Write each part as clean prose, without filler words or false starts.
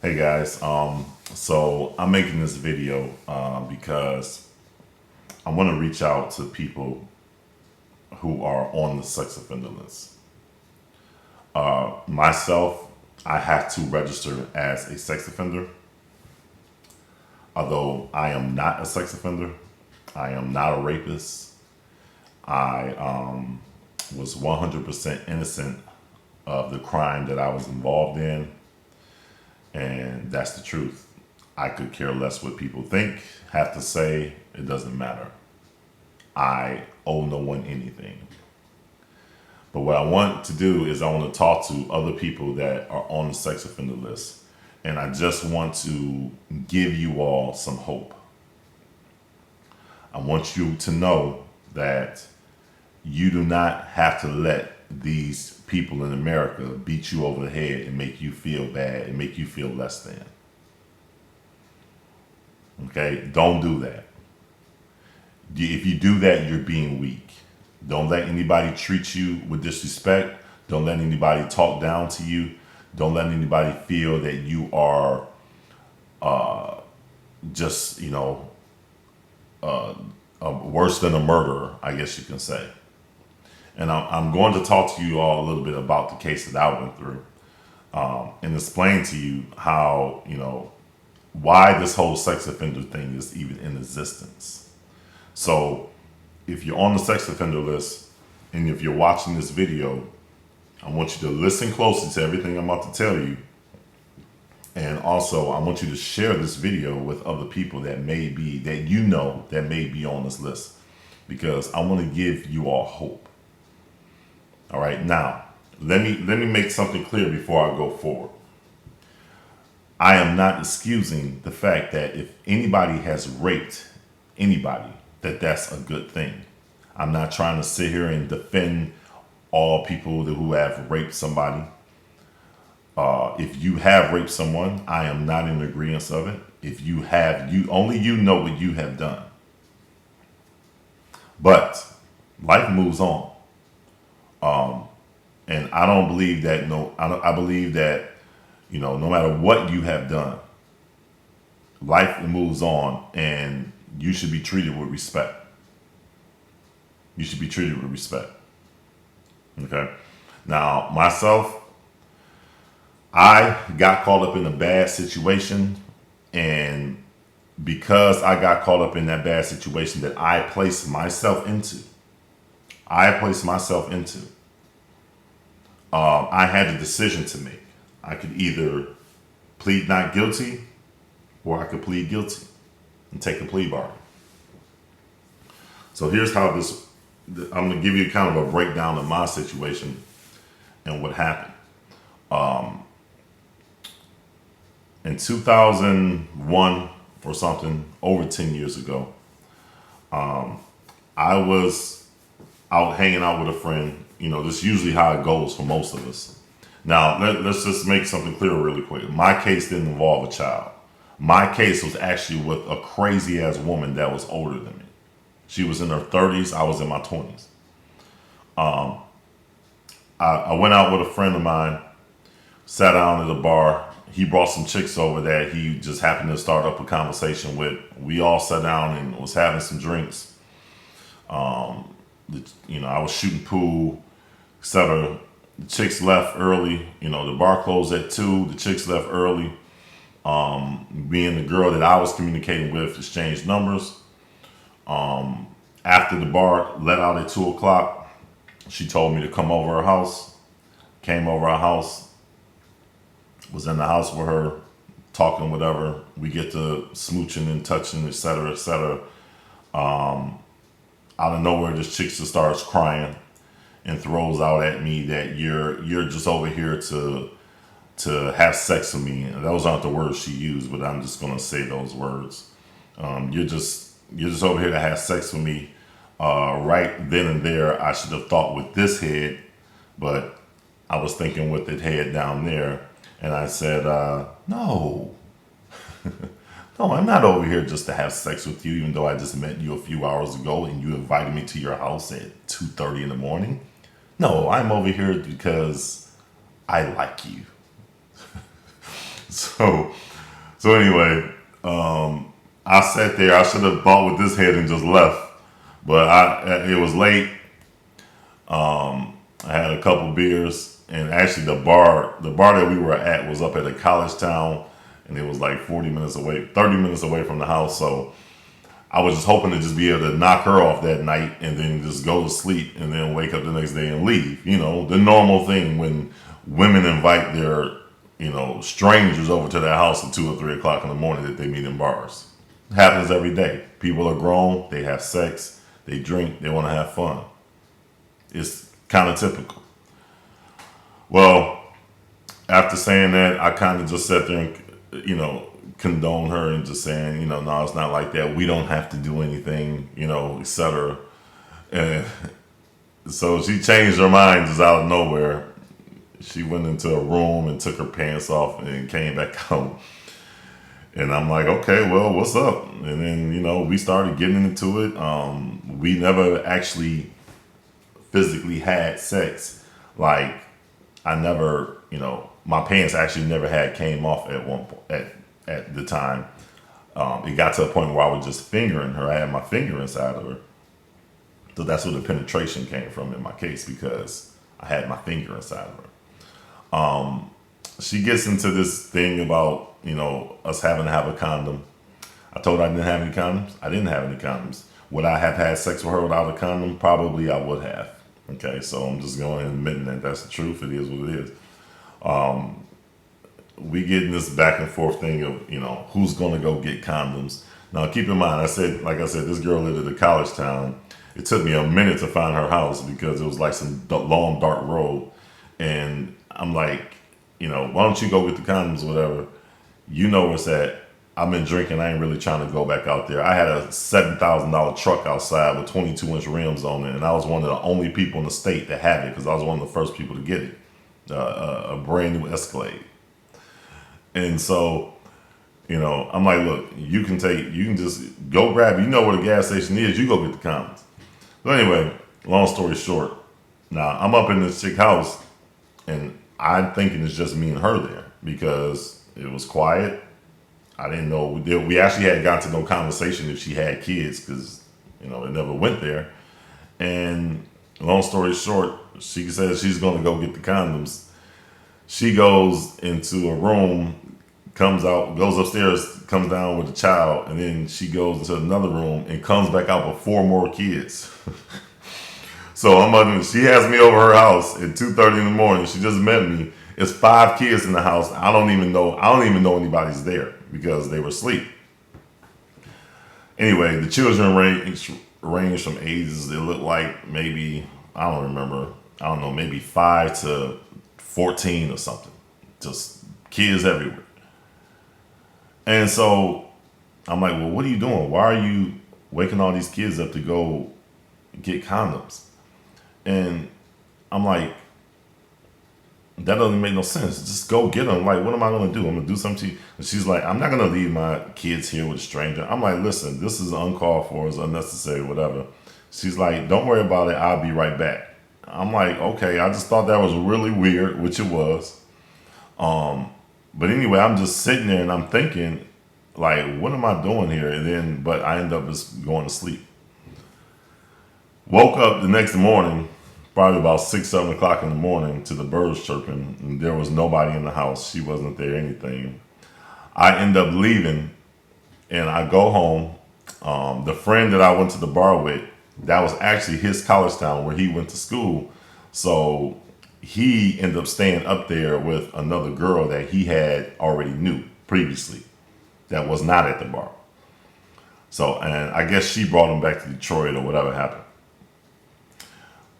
Hey guys, so I'm making this video because I want to reach out to people who are on the sex offender list. Myself, I have to register as a sex offender, although I am not a sex offender. I am not a rapist. I was 100% innocent of the crime that I was involved in, and that's the truth. I could care less what people think, have to say, it doesn't matter. I owe no one anything. But what I want to do is I want to talk to other people that are on the sex offender list. And I just want to give you all some hope. I want you to know that you do not have to let these people in America beat you over the head and make you feel bad and make you feel less than. Okay? Don't do that. If you do that, you're being weak. Don't let anybody treat you with disrespect. Don't let anybody talk down to you. Don't let anybody feel that you are just, worse than a murderer, I guess you can say. And I'm going to talk to you all a little bit about the case that I went through and explain to you how, why this whole sex offender thing is even in existence. So if you're on the sex offender list and if you're watching this video, I want you to listen closely to everything I'm about to tell you. And also, I want you to share this video with other people that may be, that that may be on this list. Because I want to give you all hope. All right, now, let me make something clear before I go forward. I am not excusing the fact that if anybody has raped anybody, that's a good thing. I'm not trying to sit here and defend all people who have raped somebody. If you have raped someone, I am not in agreement of it. If you have, you know what you have done. But life moves on, and I don't believe that. I believe that no matter what you have done, life moves on, and you should be treated with respect. You should be treated with respect. Okay. Now, myself, I got caught up in a bad situation, and because I got caught up in that bad situation that I placed myself into, I had a decision to make. I could either plead not guilty, or I could plead guilty and take a plea bargain. So here's how this. I'm going to give you kind of a breakdown of my situation and what happened. In 2001 or something, over 10 years ago, I was out hanging out with a friend. This is usually how it goes for most of us. Now, let's just make something clear really quick. My case didn't involve a child. My case was actually with a crazy ass woman that was older than me. She was in her 30s. I was in my 20s. I went out with a friend of mine, sat down at a bar. He brought some chicks over that he just happened to start up a conversation with. We all sat down and was having some drinks. I was shooting pool, etc. The chicks left early. The bar closed at 2. The chicks left early. Me and the girl that I was communicating with exchanged numbers. After the bar let out at 2 o'clock, she told me to come over her house. Came over her house. Was in the house with her, talking whatever. We get to smooching and touching, etc., etc. Out of nowhere, this chick just starts crying and throws out at me that you're just over here to have sex with me. And those aren't the words she used, but I'm just gonna say those words. You're just over here to have sex with me. Right then and there, I should have thought with this head, but I was thinking with the head down there. And I said, no, no, I'm not over here just to have sex with you, even though I just met you a few hours ago and you invited me to your house at 2:30 in the morning. No, I'm over here because I like you. So so anyway, I sat there. I should have bought with this head and just left, but it was late. I had a couple beers, and actually the bar that we were at was up at a college town, and it was like 40 minutes away, 30 minutes away from the house. So I was just hoping to just be able to knock her off that night and then just go to sleep and then wake up the next day and leave. You know, the normal thing when women invite their, strangers over to their house at 2 or 3 o'clock in the morning that they meet in bars. It happens every day. People are grown, they have sex, they drink, they want to have fun. It's kind of typical. Well, after saying that, I kind of just sat there and, condone her and just saying, no, it's not like that. We don't have to do anything, etc. And so she changed her mind just out of nowhere. She went into a room and took her pants off and came back out. And I'm like, okay, well, what's up? And then, we started getting into it. We never actually physically had sex. Like, I never, my pants actually never had came off at one point at the time. It got to a point where I was just fingering her. I had my finger inside of her. So that's where the penetration came from in my case, because I had my finger inside of her. She gets into this thing about, us having to have a condom. I told her I didn't have any condoms. I didn't have any condoms. Would I have had sex with her without a condom? Probably I would have. Okay, so I'm just going and admitting that that's the truth. It is what it is. We get in this back and forth thing of, who's going to go get condoms. Now, keep in mind, like I said, this girl lived at a college town. It took me a minute to find her house because it was like some long, dark road. And I'm like, why don't you go get the condoms or whatever? You know where it's at. I've been drinking. I ain't really trying to go back out there. I had a $7,000 truck outside with 22-inch rims on it, and I was one of the only people in the state that had it because I was one of the first people to get it. A brand new Escalade. And so, I'm like, look, you can just go grab, where the gas station is, you go get the condoms. So anyway, long story short, now I'm up in this chick house, and I'm thinking it's just me and her there because it was quiet. I didn't know, we actually had gotten to no conversation if she had kids because, it never went there. And long story short, she says she's going to go get the condoms. She goes into a room, comes out, goes upstairs, comes down with a child, and then she goes into another room and comes back out with 4 more kids. So she has me over her house at 2:30 in the morning. She just met me. It's 5 kids in the house. I don't even know anybody's there because they were asleep. Anyway, the children range from ages. It looked like maybe, maybe 5 to 14 or something. Just kids everywhere. And so I'm like, well, what are you doing? Why are you waking all these kids up to go get condoms? And I'm like, that doesn't make no sense. Just go get them. Like, what am I going to do? I'm going to do something to you. And she's like, I'm not going to leave my kids here with a stranger. I'm like, listen, this is uncalled for. It's unnecessary, whatever. She's like, don't worry about it. I'll be right back. I'm like, okay. I just thought that was really weird, which it was. But anyway, I'm just sitting there and I'm thinking, like, what am I doing here? But I end up just going to sleep. Woke up the next morning, probably about 6, 7 o'clock in the morning, to the birds chirping. And there was nobody in the house. She wasn't there, anything. I end up leaving and I go home. The friend that I went to the bar with, that was actually his college town where he went to school. So he ended up staying up there with another girl that he had already knew previously that was not at the bar. So, and I guess she brought him back to Detroit or whatever happened.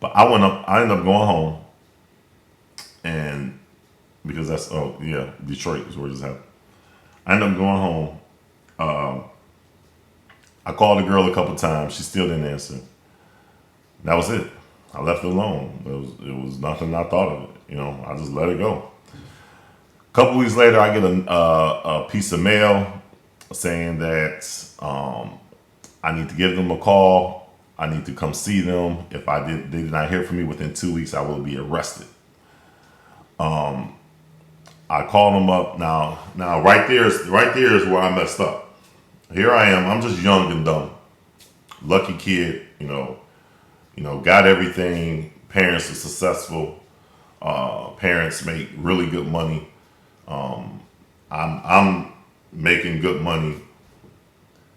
But I ended up going home, and because Detroit is where this happened. I ended up going home. I called the girl a couple times. She still didn't answer. That was it. I left it alone. It was nothing I thought of it. I just let it go. A couple weeks later, I get a piece of mail saying that I need to give them a call. I need to come see them. If they did not hear from me within 2 weeks, I will be arrested. I I called him up. Now right there is where I messed up. Here I am. I'm just young and dumb, lucky kid. Got everything. Parents are successful. Parents make really good money. I'm making good money,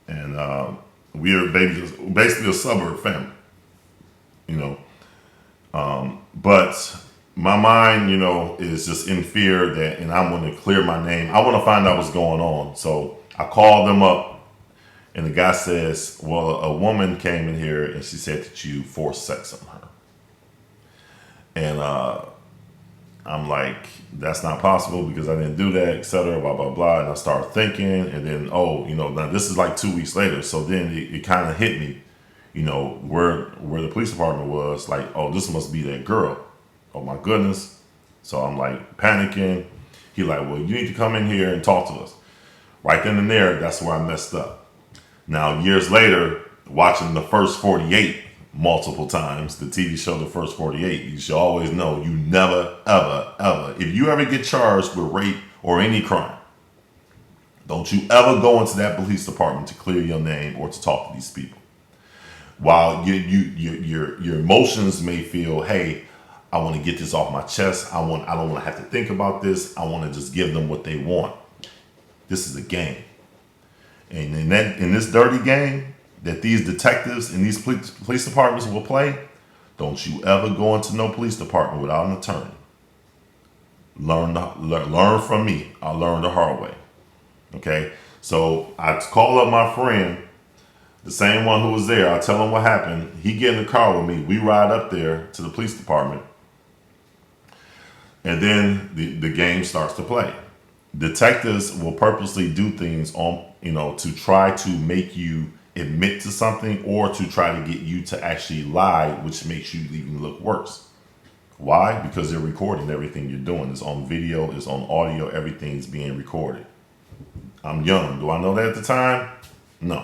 and we're basically a suburb family. You know, but my mind, is just in fear that, and I want to clear my name. I want to find out what's going on. So I called them up, and the guy says, "Well, a woman came in here and she said that you forced sex on her." And I'm like, "That's not possible because I didn't do that, etc." Blah blah blah. And I started thinking, and then now this is like 2 weeks later. So then it kind of hit me, where the police department was. Like, oh, this must be that girl. Oh my goodness. So I'm like panicking. He like, well, you need to come in here and talk to us. Right then and there, that's where I messed up. Now, years later, watching the first 48 multiple times, the TV show The First 48, you should always know you never, ever, ever, if you ever get charged with rape or any crime, don't you ever go into that police department to clear your name or to talk to these people. While your emotions may feel, hey, I want to get this off my chest. I don't want to have to think about this. I want to just give them what they want. This is a game. And in this dirty game that these detectives in these police departments will play, don't you ever go into no police department without an attorney. Learn from me. I learned the hard way. Okay? So I call up my friend, the same one who was there. I tell him what happened. He get in the car with me. We ride up there to the police department. And then the game starts to play. Detectives will purposely do things to try to make you admit to something or to try to get you to actually lie, which makes you even look worse. Why? Because they're recording everything you're doing. It's on video, it's on audio, everything's being recorded. I'm young. Do I know that at the time? No.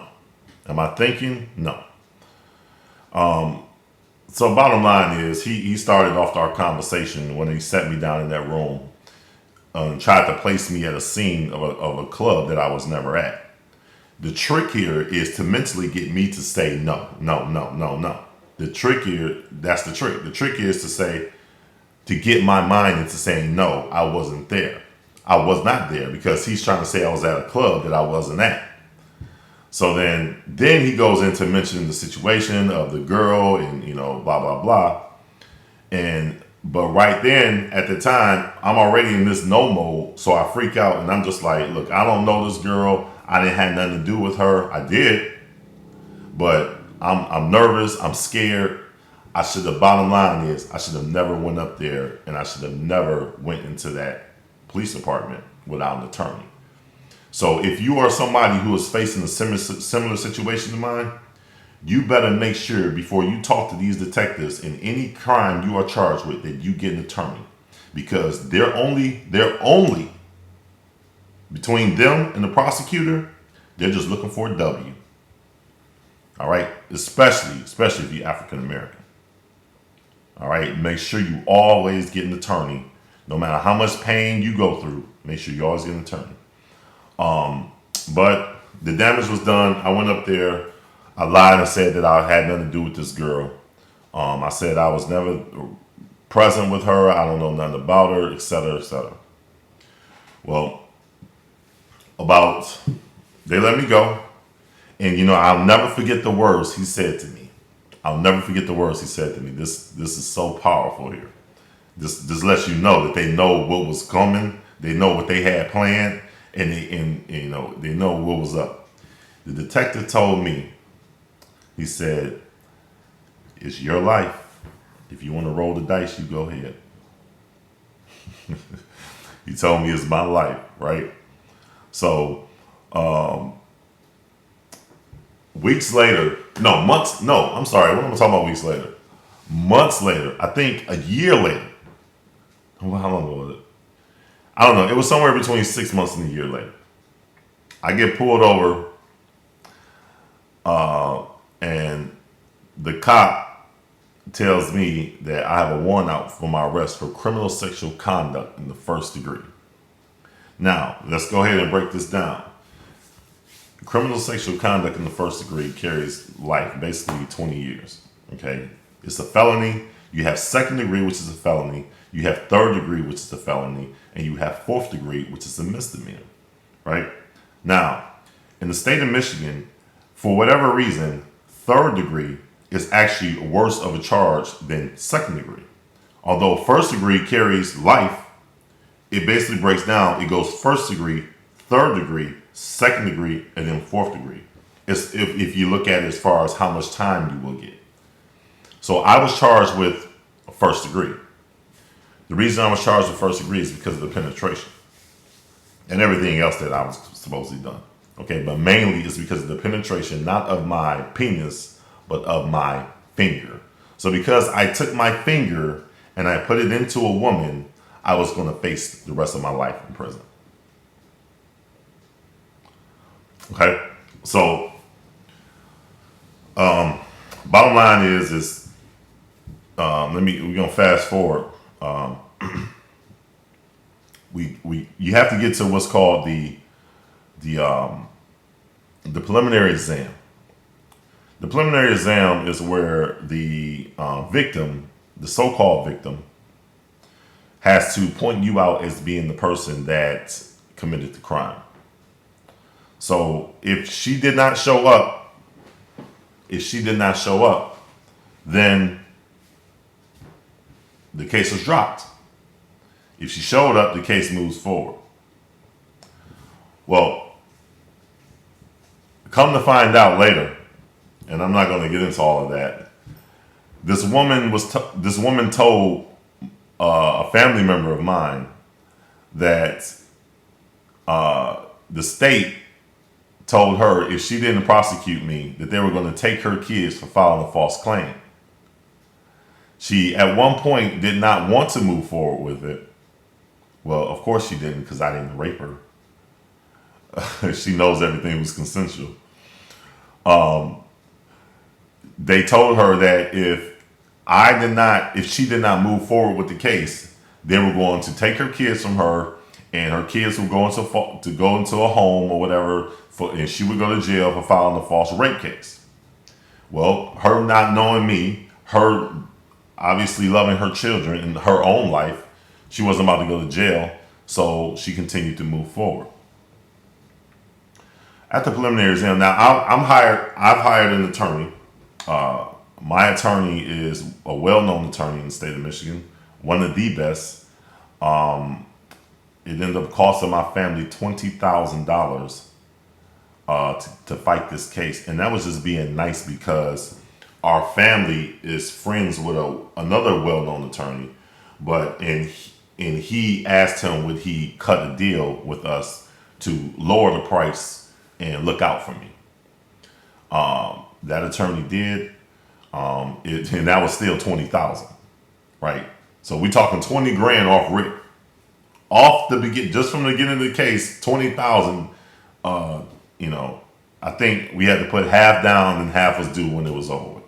Am I thinking? No. So bottom line is, he started off our conversation when he sat me down in that room and tried to place me at a scene of a club that I was never at. The trick here is to mentally get me to say no. The trick here, that's the trick. The trick is to get my mind into saying no, I wasn't there. I was not there because he's trying to say I was at a club that I wasn't at. So then he goes into mentioning the situation of the girl and, blah, blah, blah. But right then, at the time, I'm already in this no mode. So I freak out and I'm just like, look, I don't know this girl. I didn't have nothing to do with her. I did. But I'm nervous. I'm scared. Bottom line is, I should have never went up there and I should have never went into that police department without an attorney. So if you are somebody who is facing a similar situation to mine, you better make sure before you talk to these detectives in any crime you are charged with that you get an attorney, because they're only between them and the prosecutor, they're just looking for a W. All right, especially if you're African American. All right, make sure you always get an attorney, no matter how much pain you go through. Make sure you always get an attorney. But the damage was done. I went up there. I lied and said that I had nothing to do with this girl. I said I was never present with her. I don't know nothing about her, etc., etc. Well, they let me go. And, I'll never forget the words he said to me. I'll never forget the words he said to me. This is so powerful here. This lets you know that they know what was coming. They know what they had planned. And they know what was up. The detective told me, he said, it's your life. If you want to roll the dice, you go ahead. He told me it's my life, right? So, weeks later, months, I'm sorry, what am I talking about weeks later? Months later, I think a year later. How long was it? I don't know. It was somewhere between 6 months and a year later. I get pulled over, and the cop tells me that I have a warrant out for my arrest for criminal sexual conduct in the first degree. Now, let's go ahead and break this down. Criminal sexual conduct in the first degree carries life, basically 20 years. Okay? It's a felony. You have second degree, which is a felony. You have third degree, which is a felony. And you have fourth degree, which is a misdemeanor. Right? Now, in the state of Michigan, for whatever reason, third degree is actually worse of a charge than second degree. Although first degree carries life, it basically breaks down. It goes first degree, third degree, second degree, and then fourth degree. It's if you look at it as far as how much time you will get. So I was charged with first degree. The reason I was charged with first degree is because of the penetration and everything else that I was supposedly done. Okay, but mainly it's because of the penetration, not of my penis, but of my finger. So because I took my finger and I put it into a woman, I was going to face the rest of my life in prison. Okay, so bottom line is we're gonna fast forward. You have to get to what's called the preliminary exam. The preliminary exam is where the victim, the so-called victim, has to point you out as being the person that committed the crime. So if she did not show up, then the case is dropped. If she showed up, the case moves forward. Well, come to find out later, and I'm not going to get into all of that. This woman told a family member of mine that the state told her if she didn't prosecute me, that they were going to take her kids for filing a false claim. She, at one point, did not want to move forward with it. Well, of course she didn't, because I didn't rape her. She knows everything was consensual. They told her that if she did not move forward with the case, they were going to take her kids from her, and her kids were going to go into a home or whatever, and she would go to jail for filing a false rape case. Well, her not knowing me, her obviously loving her children in her own life, she wasn't about to go to jail, so she continued to move forward. At the preliminary exam, now I've hired an attorney. My attorney is a well-known attorney in the state of Michigan, one of the best. It ended up costing my family $20,000 to fight this case, and that was just being nice because our family is friends with another well-known attorney, and he asked him would he cut a deal with us to lower the price and look out for me. That attorney did, and that was still $20,000, right? So we talking $20,000 off rip, off the begin, just from the beginning of the case, $20,000. I think we had to put half down and half was due when it was over with.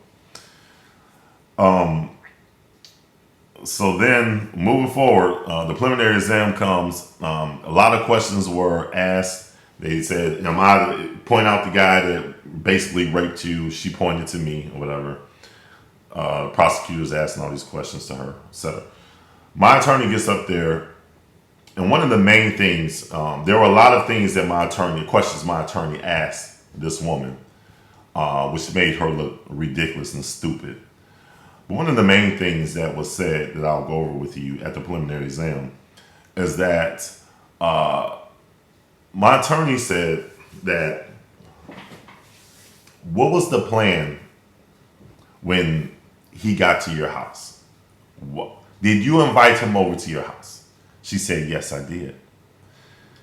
So then moving forward, the preliminary exam comes. A lot of questions were asked. They said, point out the guy that basically raped you. She pointed to me or whatever. Prosecutors asking all these questions to her, etc. My attorney gets up there, and one of the main things, there were a lot of things that questions my attorney asked this woman, which made her look ridiculous and stupid. But one of the main things that was said that I'll go over with you at the preliminary exam is that my attorney said that, what was the plan when he got to your house? Did you invite him over to your house? She said, yes, I did.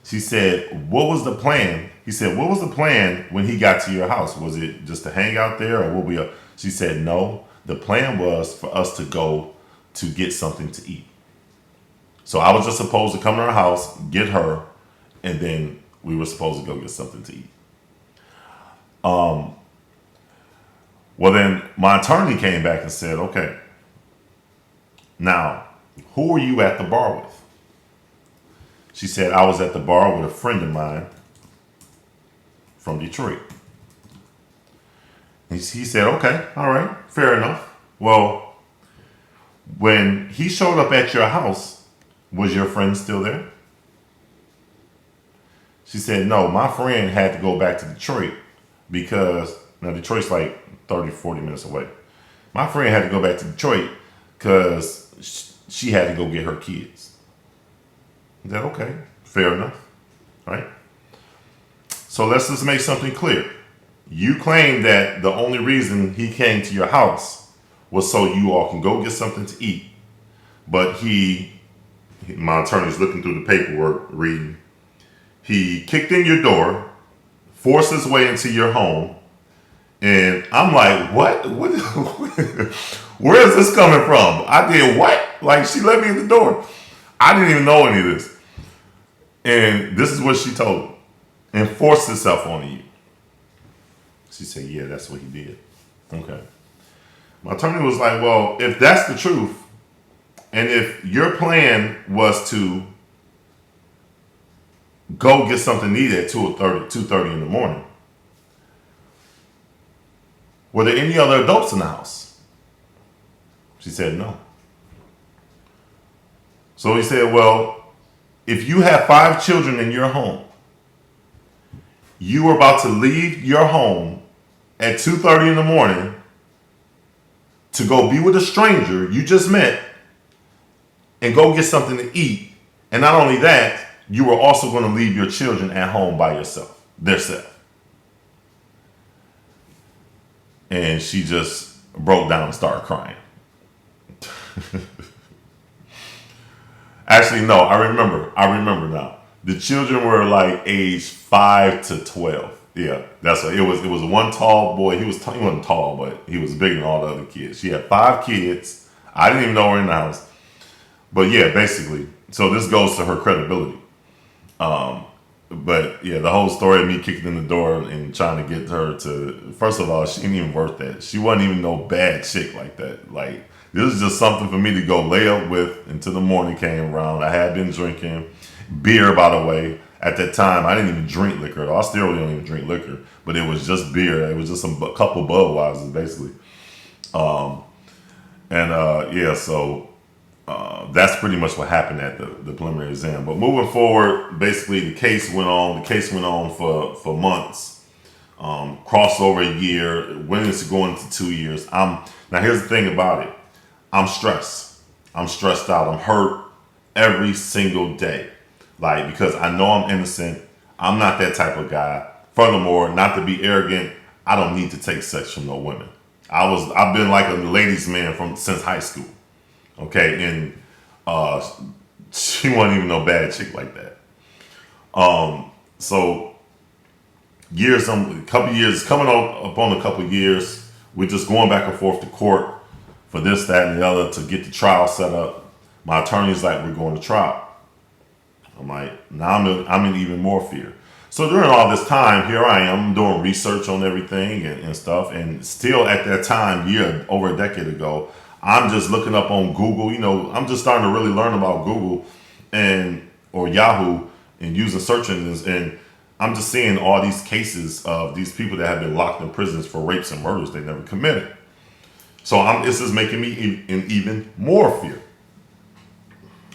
She said, what was the plan? He said, what was the plan when he got to your house? Was it just to hang out there or what we are? She said, no, the plan was for us to go to get something to eat. So I was just supposed to come to her house, get her, and then we were supposed to go get something to eat. Well, then my attorney came back and said, okay, now, who were you at the bar with? She said, I was at the bar with a friend of mine from Detroit. And he said, okay, all right, fair enough. Well, when he showed up at your house, was your friend still there? She said, no, my friend had to go back to Detroit because, now Detroit's like 30, 40 minutes away. My friend had to go back to Detroit because she had to go get her kids. I said, okay, fair enough, right? So let's just make something clear. You claim that the only reason he came to your house was so you all can go get something to eat. But my attorney's looking through the paperwork, reading. He kicked in your door, forced his way into your home, and I'm like, what? Where is this coming from? I did what? Like, she let me in the door. I didn't even know any of this. And this is what she told him. And forced herself on you. She said, yeah, that's what he did. Okay. My attorney was like, well, if that's the truth, and if your plan was to go get something to eat at 2:30 in the morning, were there any other adults in the house? She said no. So he said, well, if you have 5 children in your home, you were about to leave your home at 2:30 in the morning to go be with a stranger you just met and go get something to eat. And not only that, you were also going to leave your children at home by themselves. And she just broke down and started crying. Actually, no, I remember now. The children were like age 5 to 12. Yeah, that's what it was. It was one tall boy. He wasn't tall, but he was bigger than all the other kids. She had 5 kids. I didn't even know her in the house. But yeah, basically. So this goes to her credibility. But yeah, the whole story of me kicking in the door and trying to get her to, first of all, she ain't even worth that. She wasn't even no bad chick like that. Like, this is just something for me to go lay up with until the morning came around. I had been drinking beer, by the way. At that time, I didn't even drink liquor. I still really don't even drink liquor. But it was just beer. It was just a couple Budweisers, basically. That's pretty much what happened at the preliminary exam. But moving forward, basically the case went on. The case went on for months. Crossed over a year. Went into going into 2 years. Now here's the thing about it. I'm stressed. I'm stressed out. I'm hurt every single day. Like, because I know I'm innocent. I'm not that type of guy. Furthermore, not to be arrogant, I don't need to take sex from no women. I've been like a ladies' man since high school. Okay, and she wasn't even no bad chick like that. So a couple years, coming up on a couple years, we're just going back and forth to court for this, that, and the other to get the trial set up. My attorney's like, we're going to trial. I'm like, now I'm in even more fear. So during all this time, here I am doing research on everything and stuff. And still at that time, over a decade ago, I'm just looking up on Google. You know, I'm just starting to really learn about Google or Yahoo and using search engines. And I'm just seeing all these cases of these people that have been locked in prisons for rapes and murders they never committed. So this is making me in even more fear.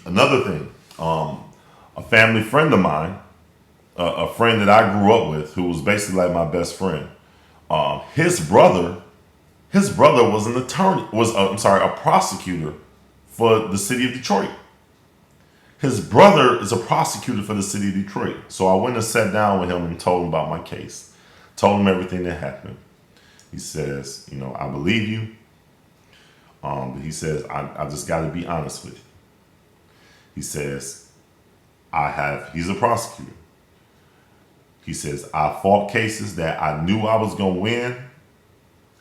Another thing, a family friend of mine, a friend that I grew up with, who was basically like my best friend, his brother was an attorney, a prosecutor for the city of Detroit. His brother is a prosecutor for the city of Detroit. So I went and sat down with him and told him about my case. Told him everything that happened. He says, I believe you. But he says, I just got to be honest with you. He says, he's a prosecutor. He says, I fought cases that I knew I was going to win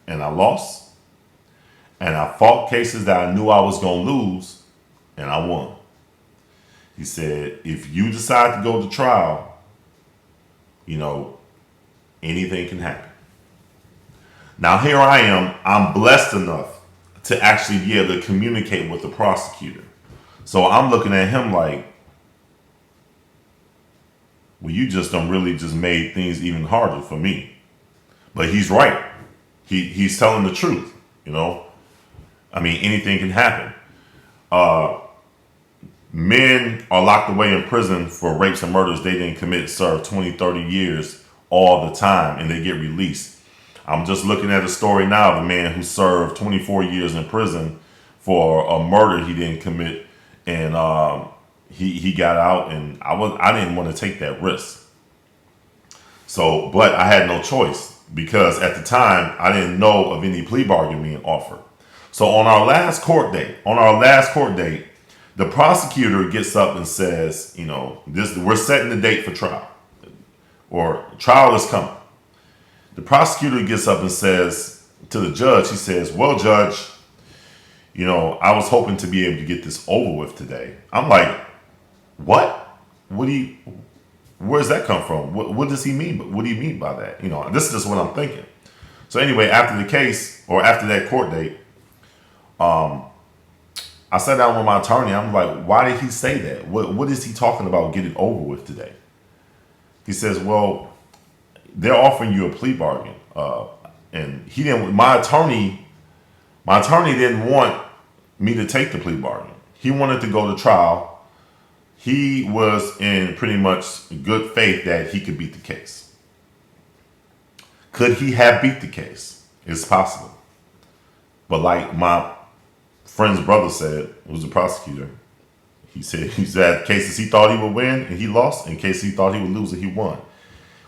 and I lost. And I fought cases that I knew I was going to lose and I won. He said, if you decide to go to trial, anything can happen. Now here I am, I'm blessed enough to actually be able to communicate with the prosecutor. So I'm looking at him like, well, you just done really just made things even harder for me. But he's right. He's telling the truth, you know. I mean, anything can happen. Men are locked away in prison for rapes and murders they didn't commit, serve 20, 30 years all the time, and they get released. I'm just looking at a story now of a man who served 24 years in prison for a murder he didn't commit, and he got out, and I didn't want to take that risk. So, but I had no choice because at the time I didn't know of any plea bargain being offered. So on our last court date, the prosecutor gets up and says, you know, we're setting the date for trial, or trial is coming. The prosecutor gets up and says to the judge, he says, well, judge, you know, I was hoping to be able to get this over with today. I'm like, what? Where's that come from? What does he mean? What do you mean by that? You know, this is just what I'm thinking. So anyway, after the case, or after that court date, I sat down with my attorney. I'm like, why did he say that? What is he talking about getting over with today? He says, well, they're offering you a plea bargain. And he didn't, my attorney didn't want me to take the plea bargain. He wanted to go to trial. He was in pretty much good faith that he could beat the case. Could he have beat the case? It's possible. But like my friend's brother said, who's the prosecutor, he said cases he thought he would win and he lost, and cases he thought he would lose and he won.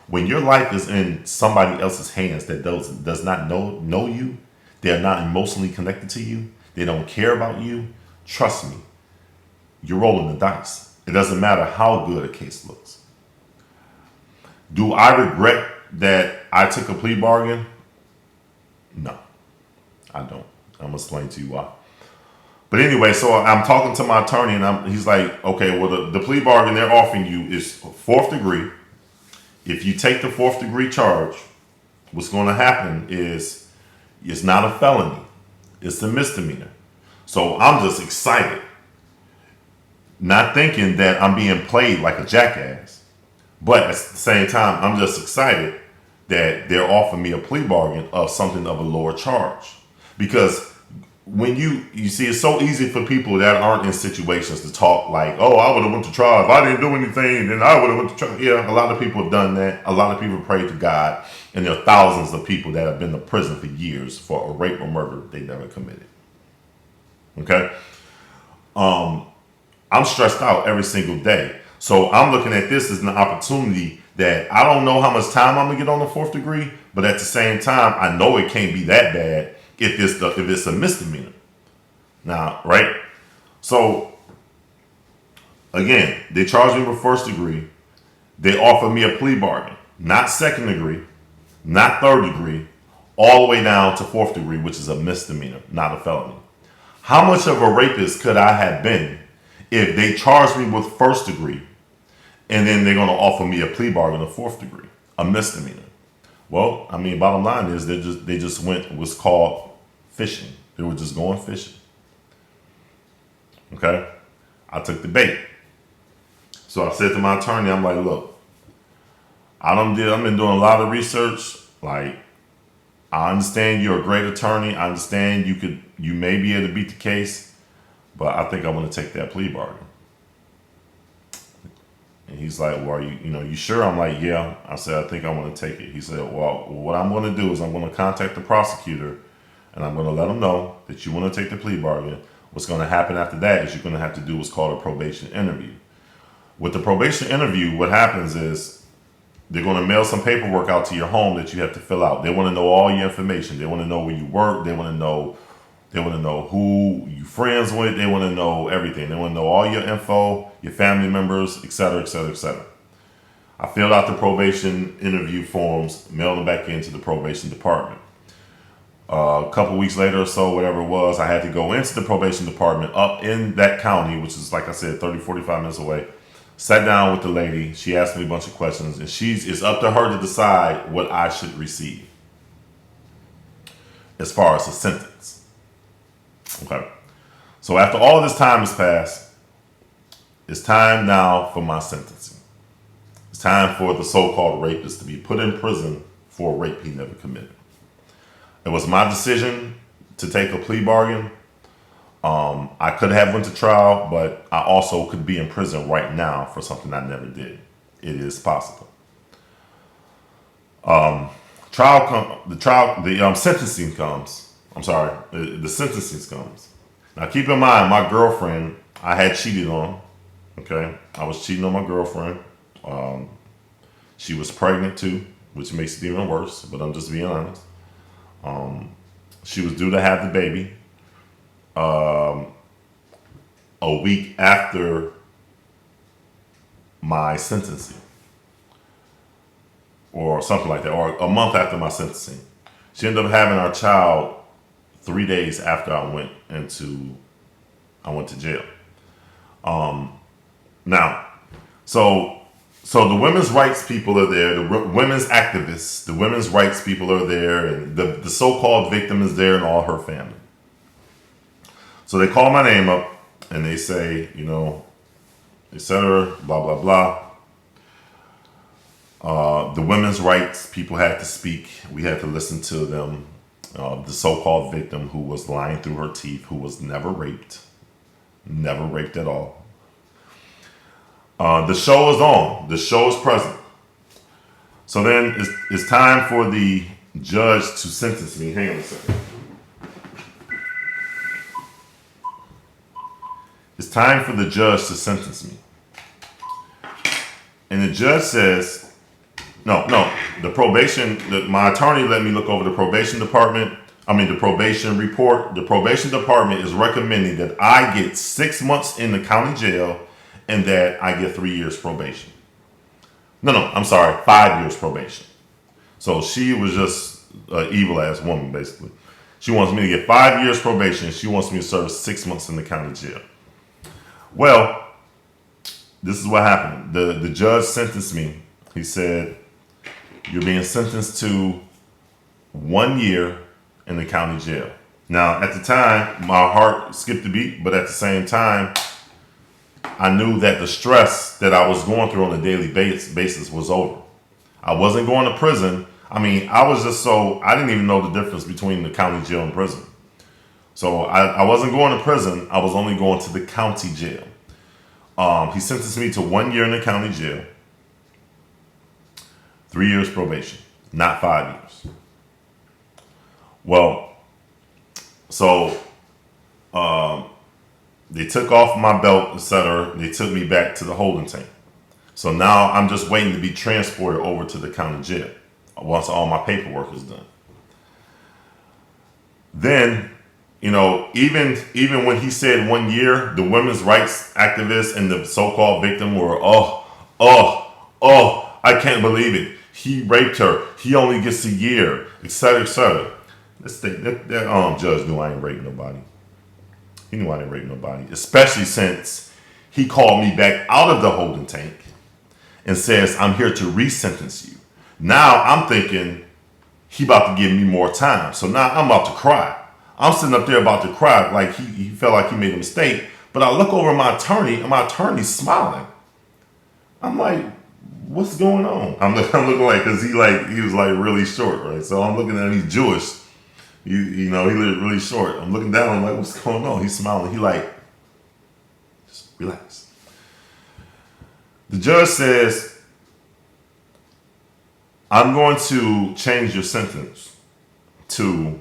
When your life is in somebody else's hands that does not know you, they're not emotionally connected to you, they don't care about you, trust me, you're rolling the dice. It doesn't matter how good a case looks. Do I regret that I took a plea bargain? No, I don't. I'm going to explain to you why. But anyway, so I'm talking to my attorney, and he's like, okay, well, the plea bargain they're offering you is fourth degree. If you take the fourth degree charge, what's going to happen is it's not a felony. It's a misdemeanor. So I'm just excited, not thinking that I'm being played like a jackass. But at the same time, I'm just excited that they're offering me a plea bargain of something of a lower charge. Because when you see, it's so easy for people that aren't in situations to talk like, oh, I would have went to trial. If I didn't do anything, then I would have went to trial. Yeah, a lot of people have done that. A lot of people pray to God. And there are thousands of people that have been to prison for years for a rape or murder they never committed. Okay? I'm stressed out every single day. So I'm looking at this as an opportunity that I don't know how much time I'm going to get on the fourth degree, but at the same time, I know it can't be that bad if it's a misdemeanor. Now, right? So, again, they charged me with first degree. They offered me a plea bargain. Not second degree, not third degree, all the way down to fourth degree, which is a misdemeanor, not a felony. How much of a rapist could I have been if they charged me with first degree and then they're going to offer me a plea bargain of fourth degree, a misdemeanor? Well, I mean, bottom line is they just went what's called fishing. They were just going fishing. Okay? I took the bait. So I said to my attorney, I'm like, look, I've been doing a lot of research. Like, I understand you're a great attorney. I understand you may be able to beat the case, but I think I want to take that plea bargain. And he's like, well, are you sure? I'm like, yeah. I said, I think I want to take it. He said, well, what I'm going to do is I'm going to contact the prosecutor and I'm going to let him know that you want to take the plea bargain. What's going to happen after that is you're going to have to do what's called a probation interview. With the probation interview, what happens is they're going to mail some paperwork out to your home that you have to fill out. They want to know all your information. They want to know where you work. They want to know who you friends with. They want to know everything. They want to know all your info, your family members, etc., etc., etc. I filled out the probation interview forms, mailed them back into the probation department. A couple weeks later or so, whatever it was, I had to go into the probation department up in that county, which is, like I said, 30, 45 minutes away. Sat down with the lady. She asked me a bunch of questions, and it's up to her to decide what I should receive as far as a sentence. Okay. So after all of this time has passed, it's time now for my sentencing. It's time for the so-called rapist to be put in prison for a rape he never committed. It was my decision to take a plea bargain. I could have went to trial, but I also could be in prison right now for something I never did. It is possible. The sentencing comes. I'm sorry, the sentencing comes. Now keep in mind, my girlfriend, I had cheated on. Okay, I was cheating on my girlfriend. She was pregnant too, which makes it even worse. But I'm just being honest. She was due to have the baby a week after my sentencing, or something like that, or a month after my sentencing. She ended up having our child 3 days after I went to jail. Now, so the women's rights people are there, the women's activists, the women's rights people are there, and the so-called victim is there and all her family. So they call my name up and they say, etc., blah, blah, blah. The women's rights people had to speak. We had to listen to them. The so-called victim who was lying through her teeth, who was never raped at all. The show is on. The show is present. So then it's time for the judge to sentence me. Hang on a second. It's time for the judge to sentence me. And the judge says, the probation, my attorney let me look over the probation department. The probation report. The probation department is recommending that I get 6 months in the county jail and that I get 3 years probation. I'm sorry, 5 years probation. So she was just an evil ass woman, basically. She wants me to get 5 years probation. She wants me to serve 6 months in the county jail. Well, this is what happened. The judge sentenced me. He said, you're being sentenced to 1 year in the county jail. Now, at the time, my heart skipped a beat, but at the same time, I knew that the stress that I was going through on a daily basis was over. I wasn't going to prison. I didn't even know the difference between the county jail and prison. So I wasn't going to prison. I was only going to the county jail. He sentenced me to 1 year in the county jail, 3 years probation, not 5 years. Well, so they took off my belt, etc. They took me back to the holding tank. So now I'm just waiting to be transported over to the county jail once all my paperwork is done. Then, even when he said 1 year, the women's rights activists and the so-called victim were, I can't believe it. He raped her. He only gets a year, etc., etc. That judge knew I ain't raped nobody. He knew I didn't rape nobody, especially since he called me back out of the holding tank and says, I'm here to re-sentence you. Now I'm thinking he about to give me more time. So now I'm about to cry. I'm sitting up there about to cry like he felt like he made a mistake. But I look over at my attorney and my attorney's smiling. I'm like, what's going on? I'm looking like, because he was like really short, right? So I'm looking at him, he's Jewish. He looked really short. I'm looking down, I'm like, what's going on? He's smiling. He like, just relax. The judge says, I'm going to change your sentence to,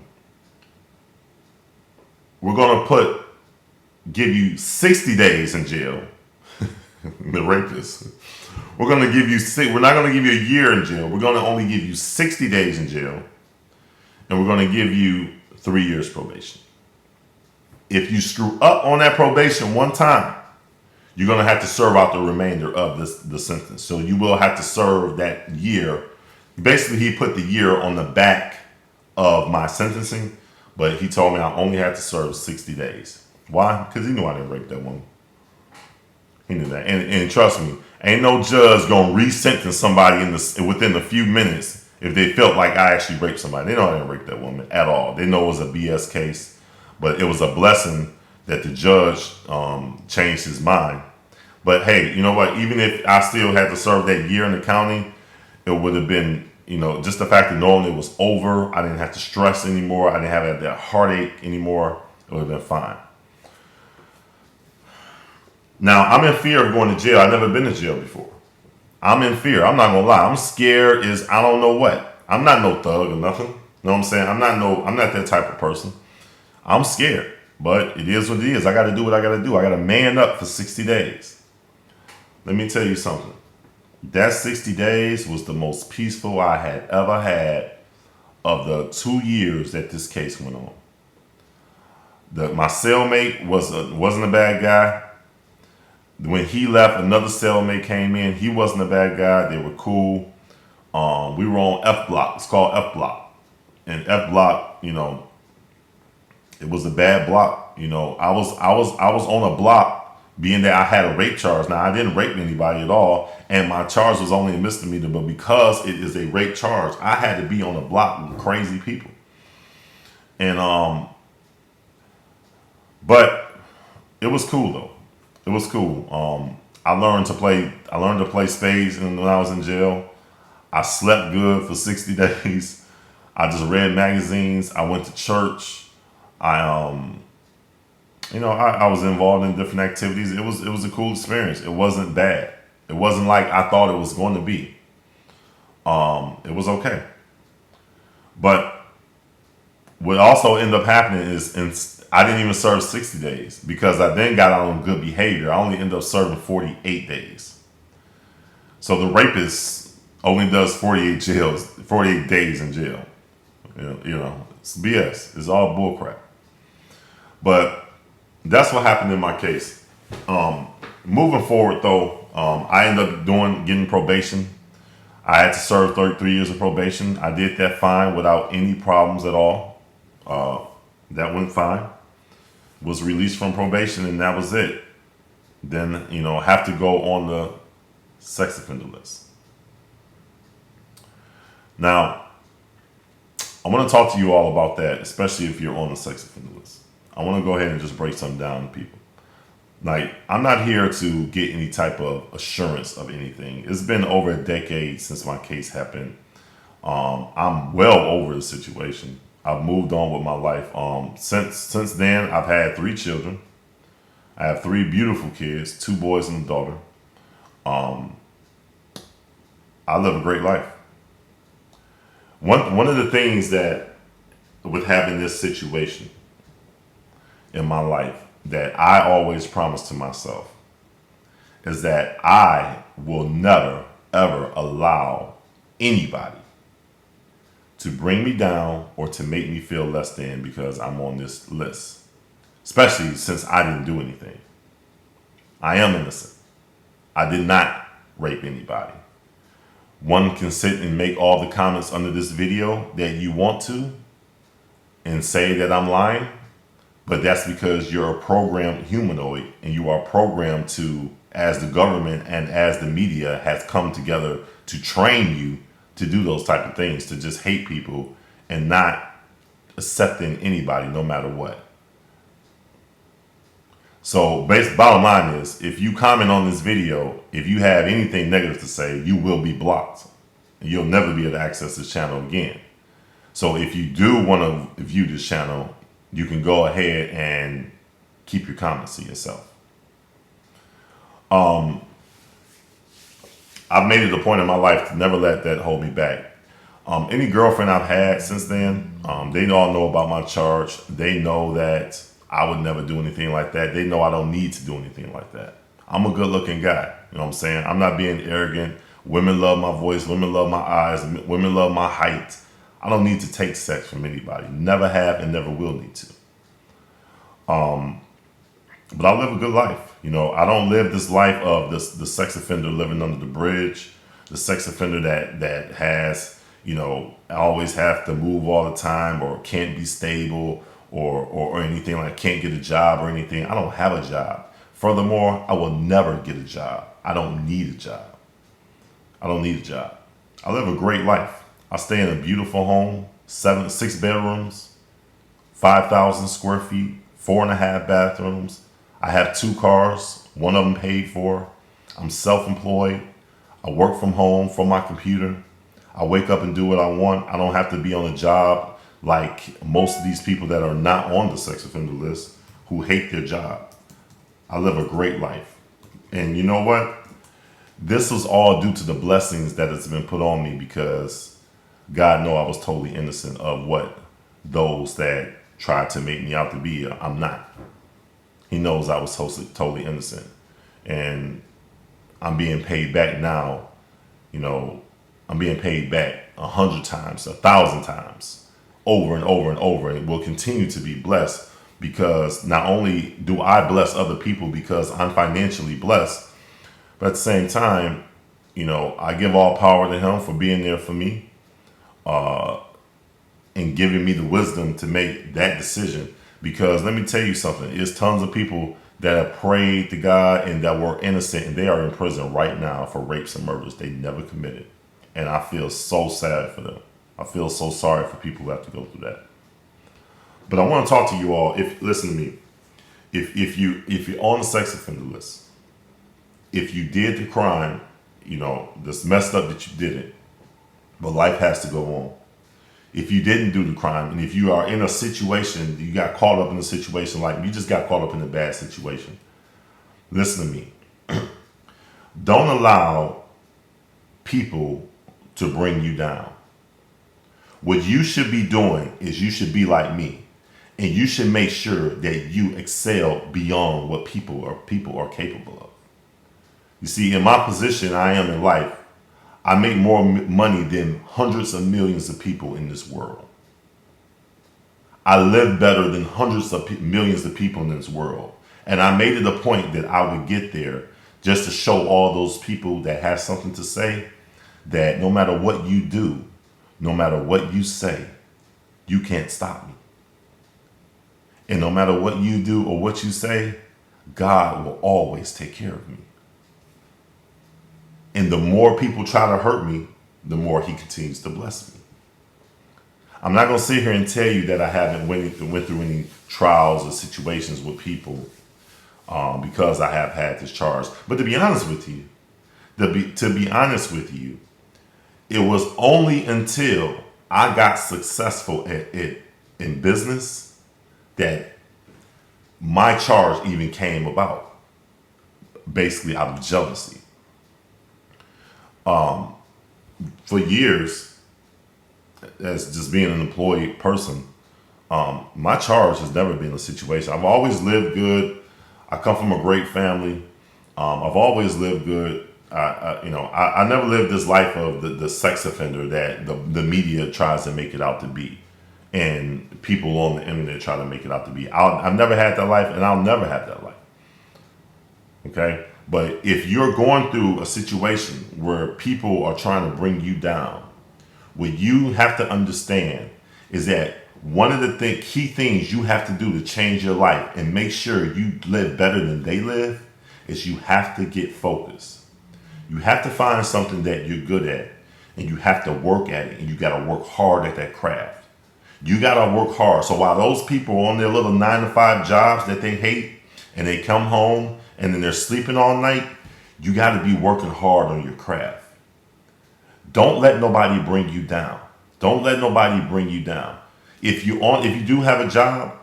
we're going to give you 60 days in jail. The rapist. We're not going to give you a year in jail. We're going to only give you 60 days in jail. And we're going to give you 3 years probation. If you screw up on that probation one time, you're going to have to serve out the remainder of the sentence. So you will have to serve that year. Basically, he put the year on the back of my sentencing, but he told me I only had to serve 60 days. Why? Because he knew I didn't rape that woman. He knew that. And trust me, ain't no judge going to re-sentence somebody within a few minutes if they felt like I actually raped somebody. They know I didn't rape that woman at all. They know it was a BS case, but it was a blessing that the judge changed his mind. But hey, you know what? Even if I still had to serve that year in the county, it would have been, just the fact of knowing it was over. I didn't have to stress anymore. I didn't have that heartache anymore. It would have been fine. Now, I'm in fear of going to jail. I've never been to jail before. I'm in fear. I'm not gonna lie. I'm scared as I don't know what. I'm not no thug or nothing. You know what I'm saying? I'm not that type of person. I'm scared. But it is what it is. I gotta do what I gotta do. I gotta man up for 60 days. Let me tell you something. That 60 days was the most peaceful I had ever had of the 2 years that this case went on. My cellmate wasn't a bad guy. When he left, another cellmate came in. He wasn't a bad guy. They were cool. We were on F block. It's called F block. And F block, it was a bad block. I was on a block, being that I had a rape charge. Now I didn't rape anybody at all, and my charge was only a misdemeanor. But because it is a rape charge, I had to be on a block with crazy people. And but it was cool though. It was cool. I learned to play spades when I was in jail. I slept good for 60 days. I just read magazines. I went to church. I was involved in different activities. It was a cool experience. It wasn't bad. It wasn't like I thought it was going to be. It was okay. But what also ended up happening is I didn't even serve 60 days because I then got out on good behavior. I only ended up serving 48 days. So the rapist only does 48 days in jail. It's BS. It's all bullcrap. But that's what happened in my case. Moving forward, though, I ended up getting probation. I had to serve 33 years of probation. I did that fine without any problems at all. That went fine. Was released from probation, and that was it. Then, have to go on the sex offender list. Now, I want to talk to you all about that, especially if you're on the sex offender list. I want to go ahead and just break something down to people. Like, I'm not here to get any type of assurance of anything. It's been over a decade since my case happened. I'm well over the situation. I've moved on with my life. Since then, I've had 3 children. I have 3 beautiful kids, 2 boys and a daughter. I live a great life. One of the things that with having this situation in my life that I always promise to myself is that I will never, ever allow anybody to bring me down or to make me feel less than because I'm on this list. Especially since I didn't do anything. I am innocent. I did not rape anybody. One can sit and make all the comments under this video that you want to and say that I'm lying, but that's because you're a programmed humanoid and you are programmed to, as the government and as the media has come together to train you to do those type of things, to just hate people and not accepting anybody no matter what. So bottom line is, if you comment on this video, if you have anything negative to say, you will be blocked. And you'll never be able to access this channel again. So if you do want to view this channel, you can go ahead and keep your comments to yourself. I've made it a point in my life to never let that hold me back. Any girlfriend I've had since then, they all know about my charge. They know that I would never do anything like that. They know I don't need to do anything like that. I'm a good looking guy. You know what I'm saying? I'm not being arrogant. Women love my voice. Women love my eyes. Women love my height. I don't need to take sex from anybody. Never have and never will need to. But I live a good life. I don't live this life of the sex offender living under the bridge, the sex offender that has, always have to move all the time or can't be stable or anything, like can't get a job or anything. I don't have a job. Furthermore, I will never get a job. I don't need a job. I live a great life. I stay in a beautiful home, 6 bedrooms, 5,000 square feet, 4.5 bathrooms. I have 2 cars, one of them paid for. I'm self-employed. I work from home from my computer. I wake up and do what I want. I don't have to be on a job like most of these people that are not on the sex offender list who hate their job. I live a great life. And you know what? This was all due to the blessings that has been put on me because God know I was totally innocent of what those that tried to make me out to be. I'm not. He knows I was totally innocent. And I'm being paid back now. You know, I'm being paid back 100 times, 1,000 times, over and over and over, and will continue to be blessed because not only do I bless other people because I'm financially blessed, but at the same time, you know, I give all power to Him for being there for me and giving me the wisdom to make that decision. Because let me tell you something, there's tons of people that have prayed to God and that were innocent, and they are in prison right now for rapes and murders they never committed. And I feel so sad for them. I feel so sorry for people who have to go through that. But I want to talk to you all. If listen to me, if you're on the sex offender list, if you did the crime, you know, this messed up that you did it, but life has to go on. If you didn't do the crime, and if you are in a situation, you got caught up in a situation like you just got caught up in a bad situation, listen to me. Don't allow people to bring you down. What you should be doing is you should be like me, and you should make sure that you excel beyond what people are capable of. You see, in my position I am in life, I make more money than hundreds of millions of people in this world. I live better than hundreds of millions of people in this world. And I made it a point that I would get there just to show all those people that have something to say that no matter what you do, no matter what you say, you can't stop me. And no matter what you do or what you say, God will always take care of me. And the more people try to hurt me, the more He continues to bless me. I'm not going to sit here and tell you that I haven't went through any trials or situations with people because I have had this charge. But to be honest with you, it was only until I got successful at it in business that my charge even came about, basically out of jealousy. For years, as just being an employed person, my charge has never been a situation. I've always lived good. I come from a great family. I've always lived good. I never lived this life of the sex offender that the media tries to make it out to be, and people on the internet try to make it out to be. I've never had that life, and I'll never have that life. Okay? But if you're going through a situation where people are trying to bring you down, what you have to understand is that one of the key things you have to do to change your life and make sure you live better than they live is you have to get focused. You have to find something that you're good at, and you have to work at it, and you got to work hard at that craft. You got to work hard. So while those people are on their little 9-to-5 jobs that they hate, and they come home and then they're sleeping all night, you got to be working hard on your craft. Don't let nobody bring you down. Don't let nobody bring you down. If you do have a job,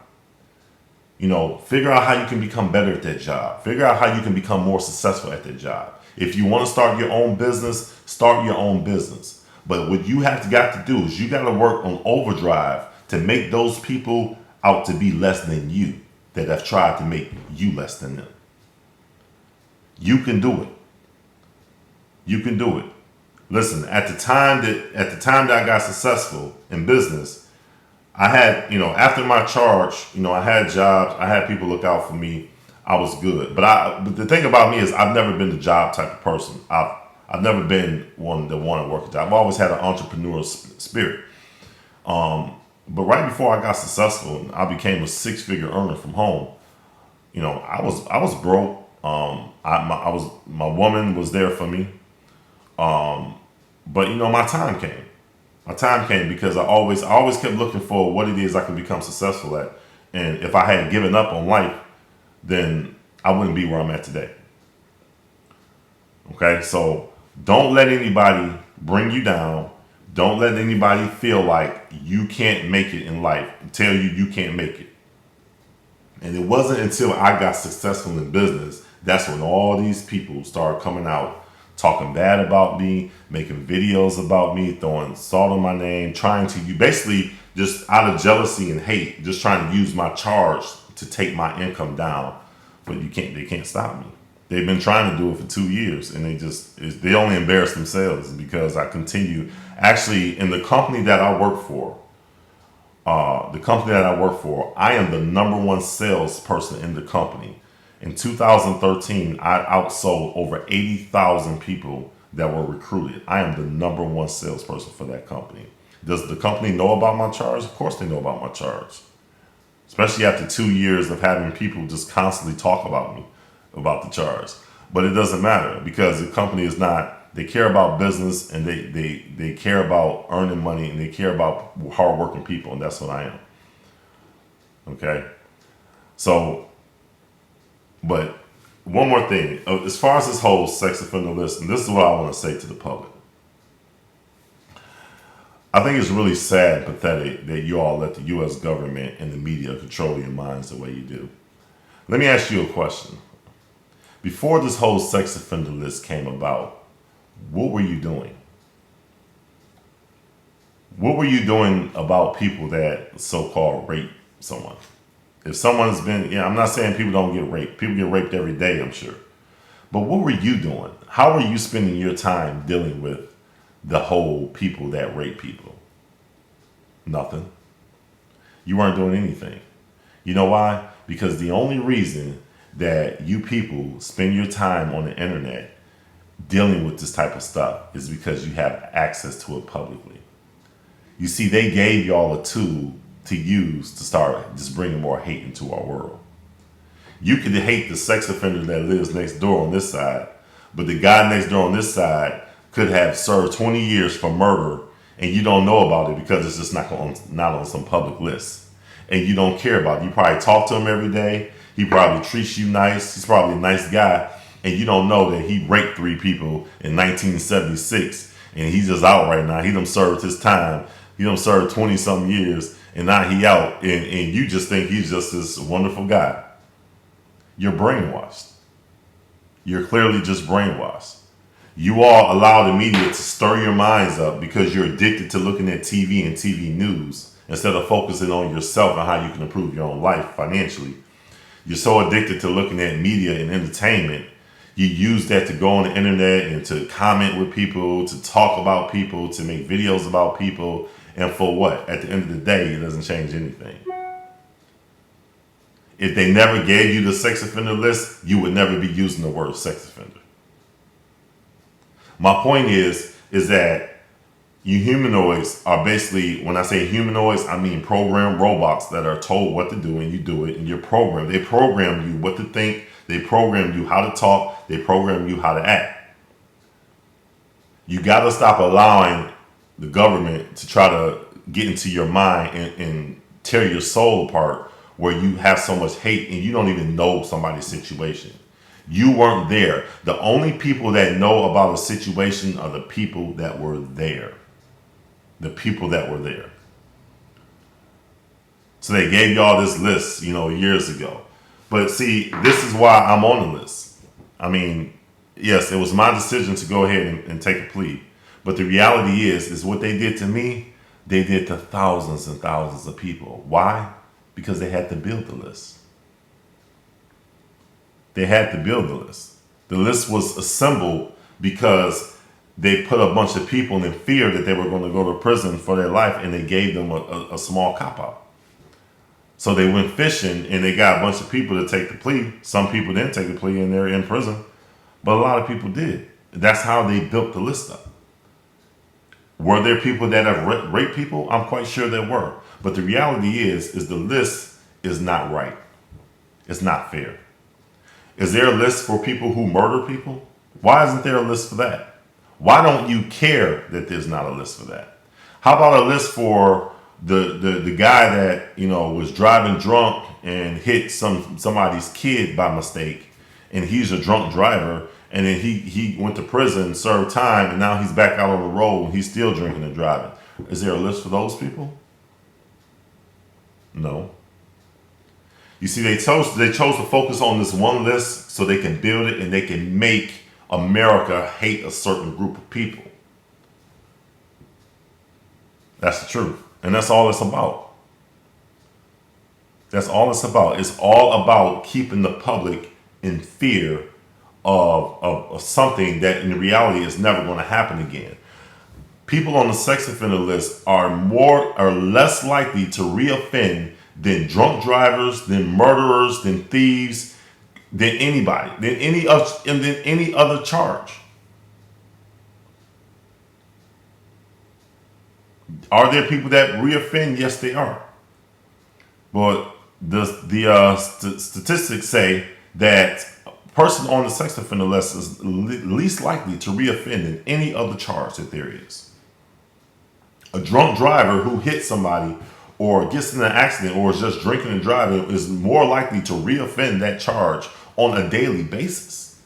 figure out how you can become better at that job. Figure out how you can become more successful at that job. If you want to start your own business, start your own business. But what you got to do is you got to work on overdrive to make those people out to be less than you that have tried to make you less than them. You can do it. You can do it. Listen, at the time that I got successful in business, I had, after my charge, I had jobs, I had people look out for me. I was good. But the thing about me is I've never been the job type of person. I've never been one that wanted to work a job. I've always had an entrepreneurial spirit. But right before I got successful, I became a 6-figure earner from home. I was broke. My woman was there for me. But my time came. My time came because I always kept looking for what it is I could become successful at. And if I had given up on life, then I wouldn't be where I'm at today. Okay, so don't let anybody bring you down. Don't let anybody feel like you can't make it in life, tell you can't make it. And it wasn't until I got successful in business that's when all these people started coming out talking bad about me, making videos about me, throwing salt on my name, trying to you basically just out of jealousy and hate, just trying to use my charge to take my income down. But they can't stop me. They've been trying to do it for 2 years, and they only embarrass themselves because I continue. Actually, in the company that I work for, I am the number one salesperson in the company. In 2013, I outsold over 80,000 people that were recruited. I am the number one salesperson for that company. Does the company know about my charge? Of course they know about my charge. Especially after 2 years of having people just constantly talk about me, about the charge. But it doesn't matter because the company is not, they care about business and they care about earning money and they care about hardworking people, and that's what I am. Okay? So, but one more thing. As far as this whole sex offender list, and this is what I want to say to the public. I think it's really sad and pathetic that you all let the U.S. government and the media control your minds the way you do. Let me ask you a question. Before this whole sex offender list came about, what were you doing? What were you doing about people that so-called rape someone? If someone's been, I'm not saying people don't get raped. People get raped every day, I'm sure. But what were you doing? How were you spending your time dealing with the whole people that rape people? Nothing. You weren't doing anything. You know why? Because the only reason that you people spend your time on the internet dealing with this type of stuff is because you have access to it publicly. You see, they gave y'all a tool to use to start just bringing more hate into our world. You could hate the sex offender that lives next door on this side, but the guy next door on this side could have served 20 years for murder, and you don't know about it because it's just not on some public list. And you don't care about it. You probably talk to him every day. He probably treats you nice. He's probably a nice guy. And you don't know that he raped 3 people in 1976. And he's just out right now. He done served his time. He done served 20-something years. And now he out. And you just think he's just this wonderful guy. You're brainwashed. You're clearly just brainwashed. You all allow the media to stir your minds up because you're addicted to looking at TV and TV news instead of focusing on yourself and how you can improve your own life financially. You're so addicted to looking at media and entertainment. You use that to go on the internet and to comment with people, to talk about people, to make videos about people. And for what? At the end of the day, it doesn't change anything. If they never gave you the sex offender list, you would never be using the word sex offender. My point is that you humanoids are basically, when I say humanoids, I mean programmed robots that are told what to do and you do it and you're programmed. They program you what to think. They program you how to talk. They program you how to act. You got to stop allowing the government to try to get into your mind and tear your soul apart where you have so much hate and you don't even know somebody's situation. You weren't there. The only people that know about a situation are the people that were there. The people that were there. So they gave y'all this list, years ago. But see, this is why I'm on the list. I mean, yes, it was my decision to go ahead and take a plea. But the reality is what they did to me, they did to thousands and thousands of people. Why? Because they had to build the list. They had to build the list. The list was assembled because they put a bunch of people in fear that they were going to go to prison for their life, and they gave them a small cop-out. So they went fishing, and they got a bunch of people to take the plea. Some people didn't take the plea, and they're in prison. But a lot of people did. That's how they built the list up. Were there people that have raped people? I'm quite sure there were. But the reality is the list is not right. It's not fair. Is there a list for people who murder people? Why isn't there a list for that? Why don't you care that there's not a list for that? How about a list for the guy that was driving drunk and hit somebody's kid by mistake, and he's a drunk driver, and then he went to prison, served time, and now he's back out on the road and he's still drinking and driving. Is there a list for those people? No. You see, they chose to focus on this one list so they can build it and they can make America hate a certain group of people. That's the truth. And that's all it's about. That's all it's about. It's all about keeping the public in fear of something that in reality is never going to happen again. People on the sex offender list are less likely to reoffend than drunk drivers, than murderers, than thieves, than anybody, than any other charge. Are there people that reoffend? Yes, they are. But the statistics say that a person on the sex offender list is least likely to reoffend than any other charge that there is. A drunk driver who hits somebody or gets in an accident or is just drinking and driving is more likely to reoffend that charge on a daily basis.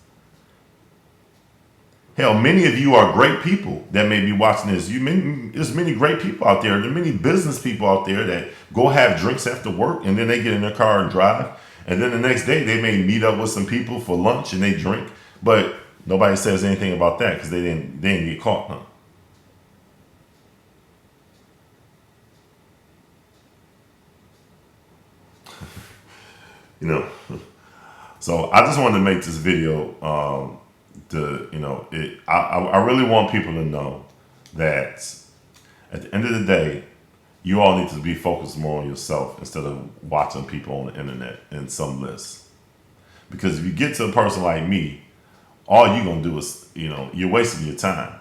Hell, many of you are great people that may be watching this. There's many great people out there. There are many business people out there that go have drinks after work and then they get in their car and drive. And then the next day they may meet up with some people for lunch and they drink. But nobody says anything about that because they didn't get caught, huh? You know, so I just wanted to make this video. I really want people to know that at the end of the day, you all need to be focused more on yourself instead of watching people on the internet and some lists. Because if you get to a person like me, all you're going to do is, you're wasting your time.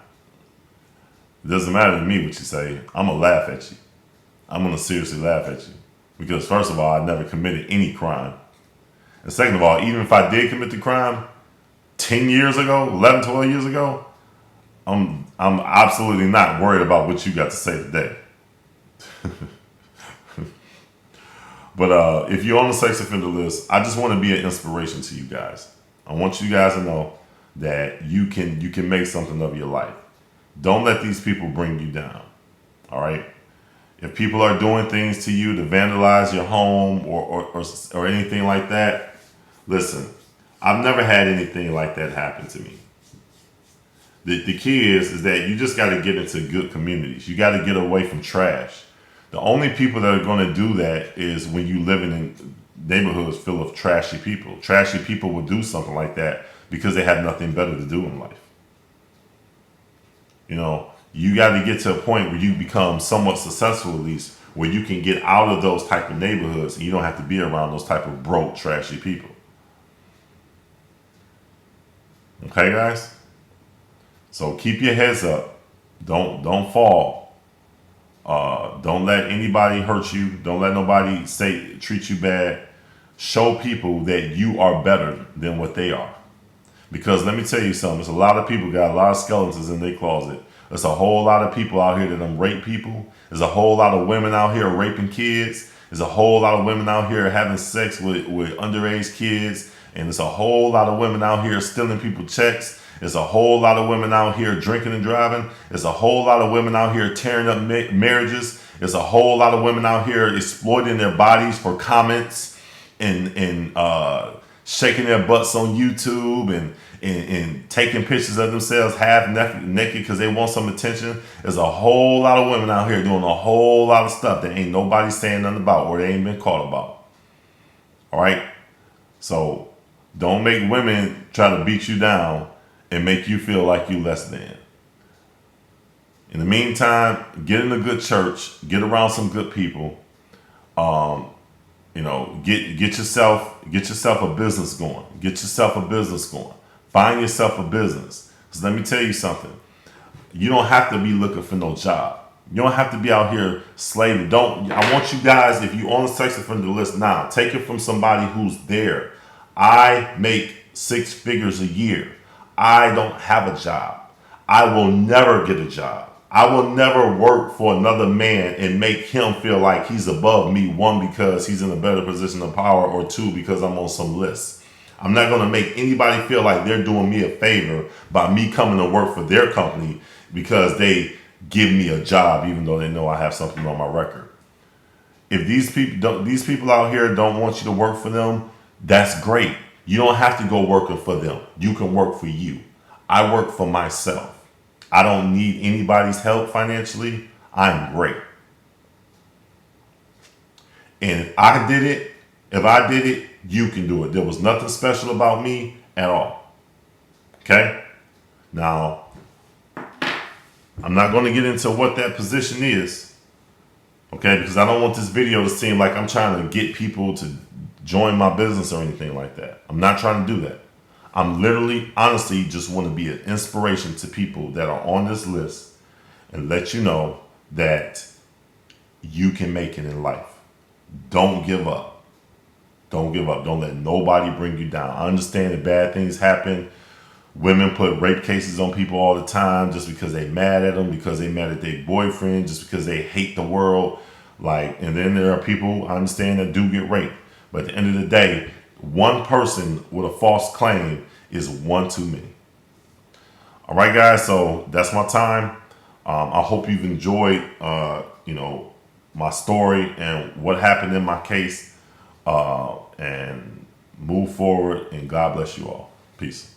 It doesn't matter to me what you say. I'm going to laugh at you. I'm going to seriously laugh at you. Because first of all, I never committed any crime. And second of all, even if I did commit the crime 10 years ago, 11, 12 years ago, I'm absolutely not worried about what you got to say today. But if you're on the sex offender list, I just want to be an inspiration to you guys. I want you guys to know that you can make something of your life. Don't let these people bring you down. All right? If people are doing things to you to vandalize your home or anything like that, listen, I've never had anything like that happen to me. The key is that you just got to get into good communities. You got to get away from trash. The only people that are going to do that is when you live in neighborhoods full of trashy people. Trashy people will do something like that because they have nothing better to do in life. You got to get to a point where you become somewhat successful, at least, where you can get out of those type of neighborhoods and you don't have to be around those type of broke, trashy people. Okay, guys? So keep your heads up. Don't fall. Don't let anybody hurt you. Don't let nobody treat you bad. Show people that you are better than what they are. Because let me tell you something. There's a lot of people got a lot of skeletons in their closet. There's a whole lot of people out here that rape people. There's a whole lot of women out here raping kids. There's a whole lot of women out here having sex with underage kids. And there's a whole lot of women out here stealing people's checks. There's a whole lot of women out here drinking and driving. There's a whole lot of women out here tearing up marriages. There's a whole lot of women out here exploiting their bodies for comments and shaking their butts on YouTube and taking pictures of themselves half naked because they want some attention. There's a whole lot of women out here doing a whole lot of stuff that ain't nobody saying nothing about or they ain't been caught about. All right? So don't make women try to beat you down and make you feel like you less than. In the meantime, get in a good church, get around some good people. Get yourself a business going. Get yourself a business going. Find yourself a business. Because let me tell you something. You don't have to be looking for no job. You don't have to be out here slaving. I want you guys, if you on the sex offender list now, take it from somebody who's there. I make 6 figures a year. I don't have a job. I will never get a job. I will never work for another man and make him feel like he's above me. 1, because he's in a better position of power, or 2, because I'm on some list. I'm not going to make anybody feel like they're doing me a favor by me coming to work for their company because they give me a job, even though they know I have something on my record. If these people out here don't want you to work for them, that's great. You don't have to go working for them. You can work for you. I work for myself. I don't need anybody's help financially. I'm great. And if I did it, you can do it. There was nothing special about me at all. Okay? Now, I'm not going to get into what that position is. Okay? Because I don't want this video to seem like I'm trying to get people to join my business or anything like that. I'm not trying to do that. I'm literally, honestly, just want to be an inspiration to people that are on this list and let you know that you can make it in life. Don't give up. Don't give up. Don't let nobody bring you down. I understand that bad things happen. Women put rape cases on people all the time just because they mad at them, because they mad at their boyfriend, just because they hate the world. And then there are people, I understand, that do get raped. But at the end of the day, one person with a false claim is one too many. All right, guys. So that's my time. I hope you've enjoyed, my story and what happened in my case, and move forward. And God bless you all. Peace.